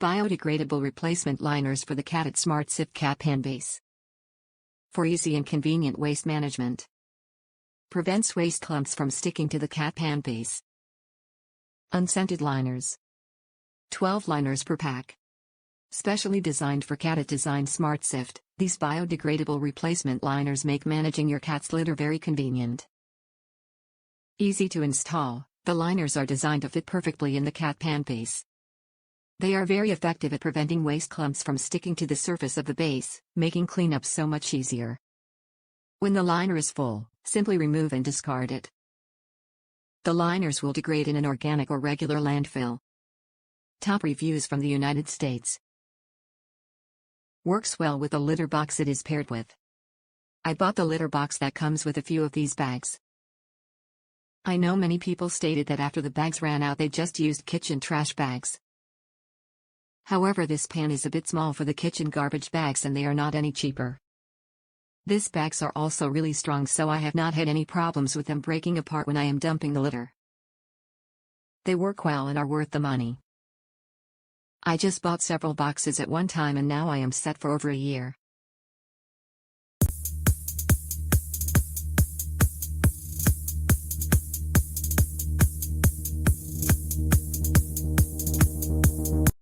Biodegradable replacement liners for the Catit SmartSift cat pan base. For easy and convenient waste management. Prevents waste clumps from sticking to the cat pan base. Unscented liners. 12 liners per pack. Specially designed for Catit Design SmartSift, these biodegradable replacement liners make managing your cat's litter very convenient. Easy to install, the liners are designed to fit perfectly in the cat pan base. They are very effective at preventing waste clumps from sticking to the surface of the base, making cleanup so much easier. When the liner is full, simply remove and discard it. The liners will degrade in an organic or regular landfill. Top reviews from the United States. Works well with the litter box it is paired with. I bought the litter box that comes with a few of these bags. I know many people stated that after the bags ran out they just used kitchen trash bags. However, this pan is a bit small for the kitchen garbage bags and they are not any cheaper. These bags are also really strong, so I have not had any problems with them breaking apart when I am dumping the litter. They work well and are worth the money. I just bought several boxes at one time and now I am set for over a year.